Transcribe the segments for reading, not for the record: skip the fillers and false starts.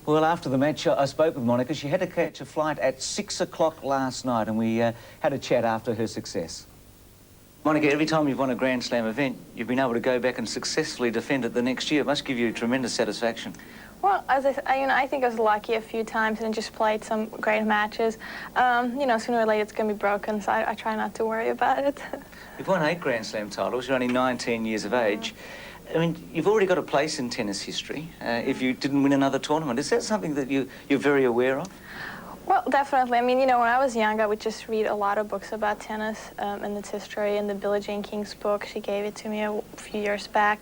Well, after the match, I spoke with Monica. She had to catch a flight at 6 o'clock last night, and we had a chat after her success. Monica, every time you've won a Grand Slam event, you've been able to go back and successfully defend it the next year. It must give you tremendous satisfaction. Well, as I think I was lucky a few times and just played some great matches. Sooner or later it's going to be broken, so I try not to worry about it. You've won 8 Grand Slam titles. You're only 19 years of age. I mean, you've already got a place in tennis history if you didn't win another tournament. Is that something that you're very aware of? Well, definitely. I mean, when I was young, I would just read a lot of books about tennis and its history, and the Billie Jean King's book, she gave it to me a few years back.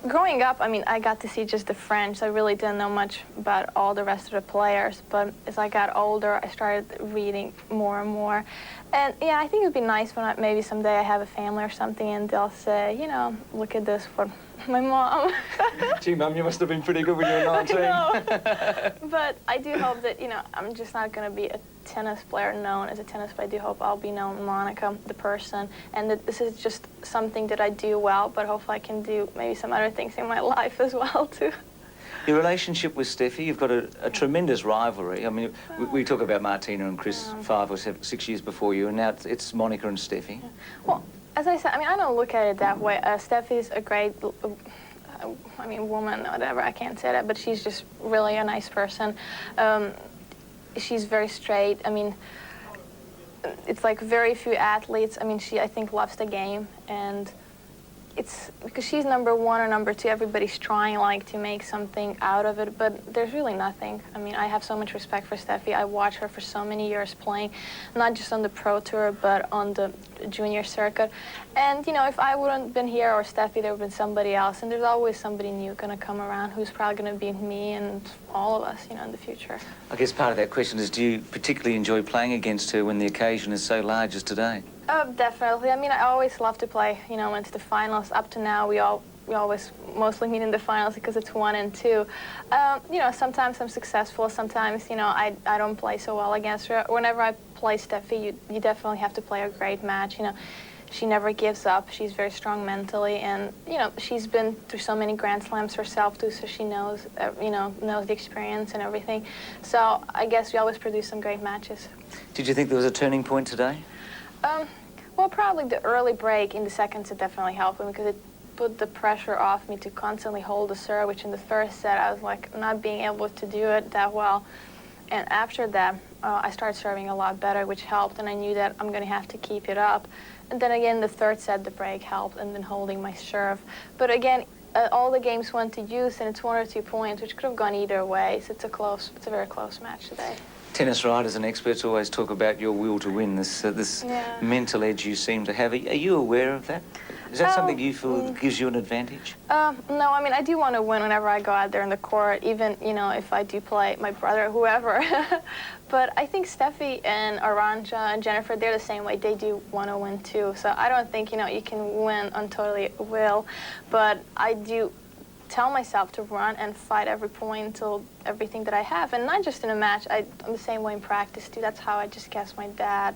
Growing up, I mean, I got to see just the French. I really didn't know much about all the rest of the players, but as I got older, I started reading more and more. And, yeah, I think it would be nice when maybe someday I have a family or something, and they'll say, look at this for my mom. Gee, Mum, you must have been pretty good when you were 19. I know. But I do hope that, I'm just not going to be a tennis player known as a tennis player. I do hope I'll be known Monica, the person, and that this is just something that I do well, but hopefully I can do maybe some other things in my life as well, too. Your relationship with Steffi, you've got a tremendous rivalry. I mean, we talk about Martina and Chris 5 or 7, 6 years before you, and now it's Monica and Steffi. Well, as I said, I mean, I don't look at it that way. Steffi's a great, woman, whatever, I can't say that, but she's just really a nice person. She's very straight. I mean, it's like very few athletes. I mean, she, I think, loves the game, and it's because she's number 1 or number 2, everybody's trying to make something out of it, but there's really nothing. I mean, I have so much respect for Steffi. I watched her for so many years playing, not just on the pro tour, but on the junior circuit. And, if I wouldn't have been here or Steffi, there would have been somebody else, and there's always somebody new going to come around who's probably going to be me and all of us, in the future. I guess part of that question is, do you particularly enjoy playing against her when the occasion is so large as today? Definitely. I mean, I always love to play, into the finals. Up to now, we always mostly meet in the finals because it's 1 and 2. Sometimes I'm successful. Sometimes, I don't play so well against her. Whenever I play Steffi, you definitely have to play a great match. She never gives up. She's very strong mentally, and she's been through so many Grand Slams herself too, so she knows, knows the experience and everything. So I guess we always produce some great matches. Did you think there was a turning point today? Well, probably the early break in the second set definitely helped me because it put the pressure off me to constantly hold the serve, which in the first set I was not being able to do it that well. And after that, I started serving a lot better, which helped, and I knew that I'm going to have to keep it up. And then again, the third set, the break helped, and then holding my serve. But again, all the games went to use, and it's 1 or 2 points, which could have gone either way. So it's a very close match today. Tennis writers and experts always talk about your will to win, this mental edge you seem to have. Are you aware of that? Is that something you feel gives you an advantage? No, I mean, I do want to win whenever I go out there in the court, even, if I do play my brother or whoever. But I think Steffi and Arantxa and Jennifer, they're the same way. They do want to win, too. So I don't think, you can win on totally will. But I do tell myself to run and fight every point until everything that I have. And not just in a match, I'm the same way in practice, too. That's how I just guess my dad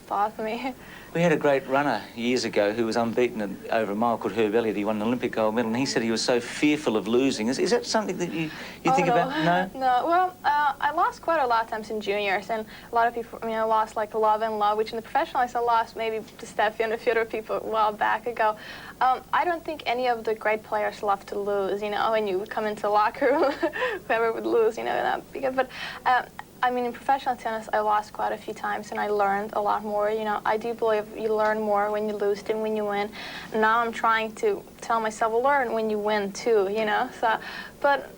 taught me. We had a great runner years ago who was unbeaten over a mile called Herb Elliott. He won an Olympic gold medal, and he said he was so fearful of losing. Is that something that you think about? No? No. Well, I lost quite a lot of times in juniors, and a lot of people, I lost Love and Love, which in the professionals I lost maybe to Steffi and a few other people a while back ago. I don't think any of the great players love to lose, when you would come into the locker room, whoever would lose, but I mean, in professional tennis, I lost quite a few times, and I learned a lot more. I do believe you learn more when you lose than when you win. Now I'm trying to tell myself, well, learn when you win, too, So, but,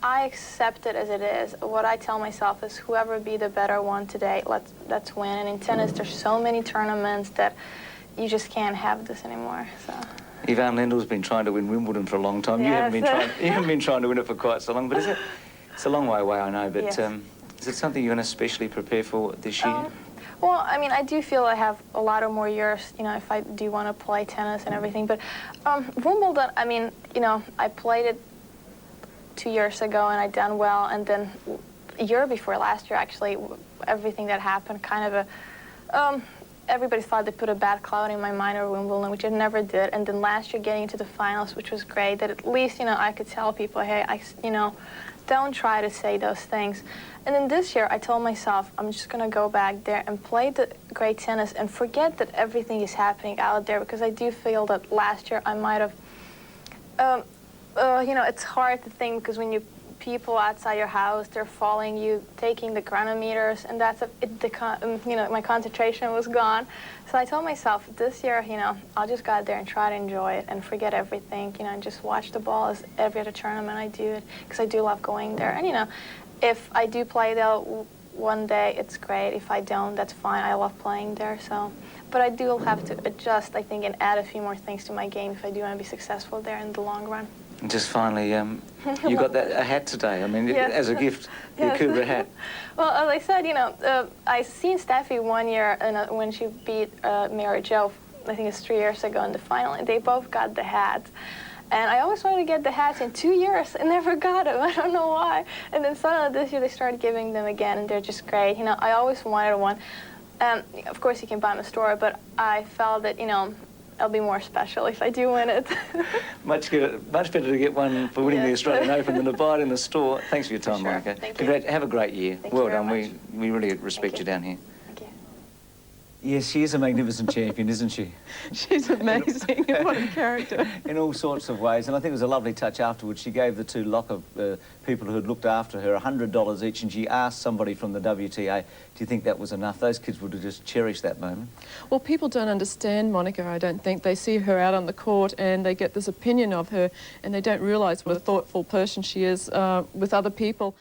I accept it as it is. What I tell myself is, whoever be the better one today, let's win. And in tennis, there's so many tournaments that you just can't have this anymore, so. Ivan Lendl's been trying to win Wimbledon for a long time. Yes. You haven't been trying to win it for quite so long, but is it? It's a long way away, I know, but yes. Is it something you're going to especially prepare for this year? Well, I mean, I do feel I have a lot of more years, if I do want to play tennis and everything. But Wimbledon, I mean, I played it 2 years ago, and I done well. And then a year before last year, actually, everything that happened kind of everybody thought they put a bad cloud in my mind over Wimbledon, which I never did. And then last year getting into the finals, which was great, that at least, you know, I could tell people, hey, you know, don't try to say those things. And then this year I told myself, I'm just going to go back there and play the great tennis and forget that everything is happening out there, because I do feel that last year I might have, you know, it's hard to think, because when people outside your house, they're following you, taking the chronometers, and that's you know, my concentration was gone. So I told myself this year, you know, I'll just go out there and try to enjoy it and forget everything, you know, and just watch the ball as every other tournament I do it, because I do love going there. And, you know, if I do play there one day, it's great. If I don't, that's fine. I love playing there, so. But I do have to adjust, I think, and add a few more things to my game if I do want to be successful there in the long run. And just finally, you got a hat today. I mean, yes. As a gift, yes. your Kubra hat. Well, as I said, you know, I seen Steffi one year when she beat Mary Jo, I think it's 3 years ago in the final, and they both got the hat. And I always wanted to get the hats in 2 years and never got them. I don't know why. And then suddenly this year they started giving them again, and they're just great. You know, I always wanted one. Of course, you can buy them in a store, but I felt that, you know, it'll be more special if I do win it. Much better to get one for winning the Australian Open than to buy it in the store. Thanks for your time, sure. Monica. Thank you. Have a great year. Thank well you done. very much. We really respect you down here. Thank you. Yes, she is a magnificent champion, isn't she? She's amazing. What a character. In all sorts of ways, and I think it was a lovely touch afterwards. She gave the two Locker people who had looked after her $100 each, and she asked somebody from the WTA, do you think that was enough? Those kids would have just cherished that moment. Well, people don't understand Monica, I don't think. They see her out on the court and they get this opinion of her, and they don't realise what a thoughtful person she is with other people.